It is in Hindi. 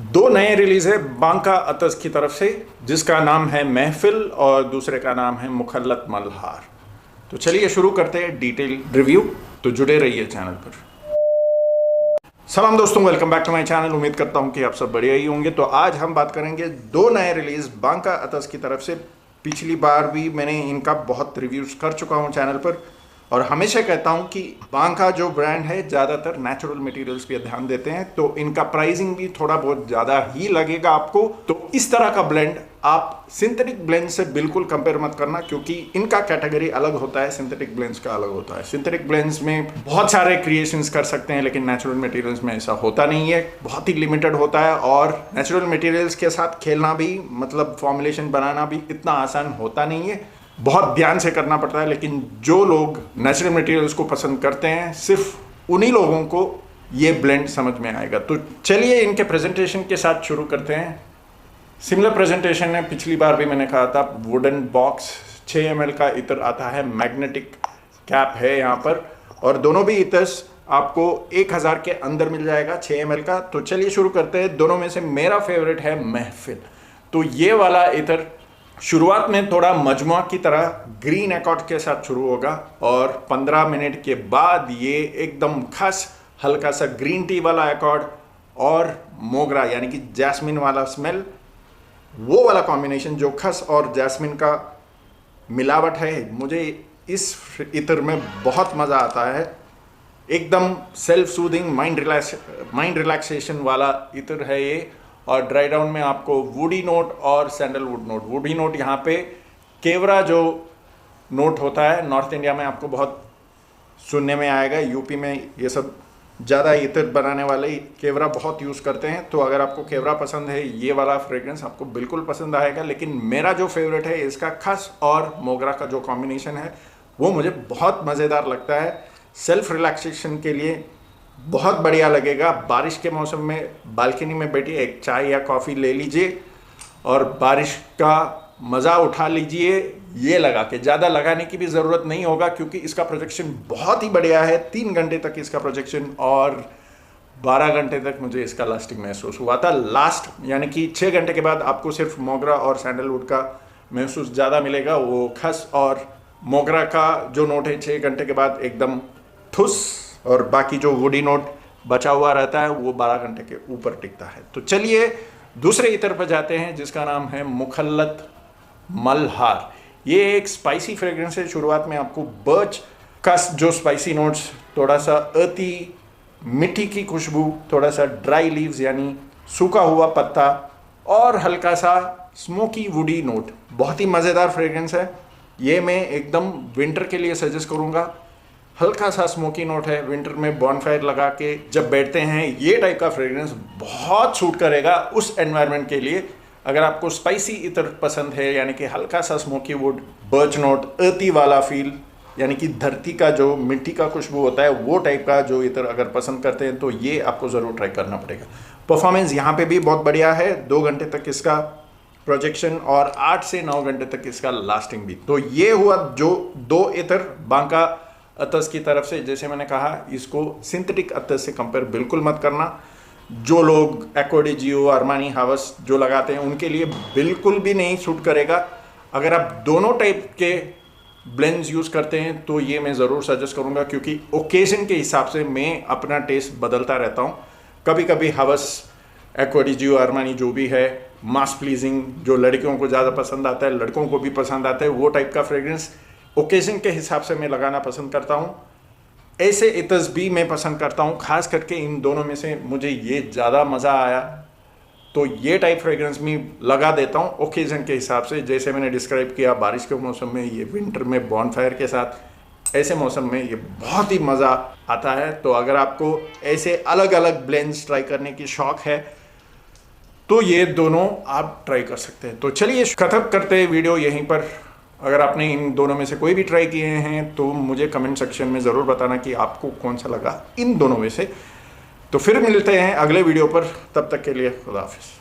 दो नए रिलीज है बांका अतस की तरफ से, जिसका नाम है महफिल और दूसरे का नाम है मुखल्लत मल्हार। तो चलिए शुरू करते हैं डिटेल रिव्यू, तो जुड़े रहिए चैनल पर। सलाम दोस्तों, welcome back to my channel. उम्मीद करता हूं कि आप सब बढ़िया ही होंगे। तो आज हम बात करेंगे दो नए रिलीज बांका अतस की तरफ से। पिछली बार भी मैंने इनका बहुत रिव्यूज कर चुका हूं चैनल पर, और हमेशा कहता हूं कि बांका जो ब्रांड है ज़्यादातर नेचुरल मटेरियल्स पे ध्यान देते हैं, तो इनका प्राइसिंग भी थोड़ा बहुत ज़्यादा ही लगेगा आपको। तो इस तरह का ब्लेंड आप सिंथेटिक ब्लेंड से बिल्कुल कंपेयर मत करना, क्योंकि इनका कैटेगरी अलग होता है, सिंथेटिक ब्लेंड्स का अलग होता है। सिंथेटिक ब्लेंड्स में बहुत सारे क्रिएशंस कर सकते हैं, लेकिन नेचुरल मटेरियल्स में ऐसा होता नहीं है, बहुत ही लिमिटेड होता है। और नेचुरल मटेरियल्स के साथ खेलना भी, मतलब फॉर्मुलेशन बनाना भी इतना आसान होता नहीं है, बहुत ध्यान से करना पड़ता है। लेकिन जो लोग नेचुरल मटेरियल्स को पसंद करते हैं, सिर्फ उन्हीं लोगों को ये ब्लेंड समझ में आएगा। तो चलिए इनके प्रेजेंटेशन के साथ शुरू करते हैं। सिमिलर प्रेजेंटेशन है, पिछली बार भी मैंने कहा था। वुडन बॉक्स, 6 ml का इत्र आता है, मैग्नेटिक कैप है यहाँ पर, और दोनों भी इतर्स आपको 1000 के अंदर मिल जाएगा, 6 ml का। तो चलिए शुरू करते हैं। दोनों में से मेरा फेवरेट है महफिल। तो ये वाला इत्र शुरुआत में थोड़ा मजमुआ की तरह ग्रीन अकॉर्ड के साथ शुरू होगा, और 15 मिनट के बाद ये एकदम खास हल्का सा ग्रीन टी वाला अकॉर्ड और मोगरा यानी कि जैस्मिन वाला स्मेल, वो वाला कॉम्बिनेशन जो खस और जैस्मिन का मिलावट है, मुझे इस इत्र में बहुत मज़ा आता है। एकदम सेल्फ सूदिंग, माइंड रिलैक्सेशन वाला इत्र है ये। और ड्राई डाउन में आपको वुडी नोट और सैंडलवुड नोट, वुडी नोट यहाँ पे केवरा जो नोट होता है, नॉर्थ इंडिया में आपको बहुत सुनने में आएगा। यूपी में ये सब ज़्यादा इत्र बनाने वाले केवरा बहुत यूज़ करते हैं। तो अगर आपको केवरा पसंद है, ये वाला फ्रेग्रेंस आपको बिल्कुल पसंद आएगा। लेकिन मेरा जो फेवरेट है, इसका खस और मोगरा का जो कॉम्बिनेशन है, वो मुझे बहुत मज़ेदार लगता है। सेल्फ रिलैक्सेशन के लिए बहुत बढ़िया लगेगा। बारिश के मौसम में बालकनी में बैठिए, एक चाय या कॉफ़ी ले लीजिए और बारिश का मज़ा उठा लीजिए। ये लगा के, ज़्यादा लगाने की भी ज़रूरत नहीं होगा, क्योंकि इसका प्रोजेक्शन बहुत ही बढ़िया है। 3 घंटे तक इसका प्रोजेक्शन, और 12 घंटे तक मुझे इसका लास्टिंग महसूस हुआ था। लास्ट यानी कि 6 घंटे के बाद आपको सिर्फ मोगरा और सैंडलवुड का महसूस ज़्यादा मिलेगा। वो खस और मोगरा का जो नोट है, 6 घंटे के बाद एकदम ठुस, और बाकी जो वुडी नोट बचा हुआ रहता है वो 12 घंटे के ऊपर टिकता है। तो चलिए दूसरे इत्र पर जाते हैं, जिसका नाम है मुखल्लत मल्हार। ये एक स्पाइसी फ्रेग्रेंस है। शुरुआत में आपको बर्च का जो स्पाइसी नोट्स, थोड़ा सा अर्ती मिट्टी की खुशबू, थोड़ा सा ड्राई लीव्स यानी सूखा हुआ पत्ता, और हल्का सा स्मोकी वुडी नोट। बहुत ही मज़ेदार फ्रेग्रेंस है ये। मैं एकदम विंटर के लिए सजेस्ट करूँगा। हल्का सा स्मोकी नोट है, विंटर में बॉनफायर लगा के जब बैठते हैं, ये टाइप का फ्रेग्रेंस बहुत सूट करेगा उस एनवायरनमेंट के लिए। अगर आपको स्पाइसी इत्र पसंद है, यानी कि हल्का सा स्मोकी वुड, बर्च नोट, अर्ती वाला फील, यानी कि धरती का जो मिट्टी का खुशबू होता है, वो टाइप का जो इत्र अगर पसंद करते हैं, तो ये आपको ज़रूर ट्राई करना पड़ेगा। परफॉर्मेंस यहाँ पे भी बहुत बढ़िया है। 2 घंटे तक इसका प्रोजेक्शन और 8 से 9 घंटे तक इसका लास्टिंग भी। तो ये हुआ जो 2 इत्र बांका अतस की तरफ से। जैसे मैंने कहा, इसको सिंथेटिक अतस से कंपेयर बिल्कुल मत करना। जो लोग एक्वा डी जियो, अरमानी, हावस जो लगाते हैं, उनके लिए बिल्कुल भी नहीं सूट करेगा। अगर आप दोनों टाइप के ब्लेंड्स यूज़ करते हैं, तो ये मैं ज़रूर सजेस्ट करूँगा, क्योंकि ओकेजन के हिसाब से मैं अपना टेस्ट बदलता रहता हूँ। कभी कभी हावस, एक्वा डी जियो, अरमानी जो भी है, मास प्लीजिंग जो लड़कियों को ज़्यादा पसंद आता है, लड़कों को भी पसंद आता है, वो टाइप का फ्रेग्रेंस ओकेजन के हिसाब से मैं लगाना पसंद करता हूँ। ऐसे इतर्स भी मैं पसंद करता हूँ। खास करके इन दोनों में से मुझे ये ज़्यादा मज़ा आया, तो ये टाइप फ्रेग्रेंस में लगा देता हूँ ओकेजन के हिसाब से। जैसे मैंने डिस्क्राइब किया, बारिश के मौसम में, ये विंटर में बॉनफायर के साथ, ऐसे मौसम में ये बहुत ही मज़ा आता है। तो अगर आपको ऐसे अलग अलग ब्लेंड्स ट्राई करने की शौक़ है, तो ये दोनों आप ट्राई कर सकते हैं। तो चलिए खत्म करते हैं वीडियो यहीं पर। अगर आपने इन दोनों में से कोई भी ट्राई किए हैं, तो मुझे कमेंट सेक्शन में ज़रूर बताना कि आपको कौन सा लगा इन दोनों में से। तो फिर मिलते हैं अगले वीडियो पर, तब तक के लिए खुदा हाफिज़।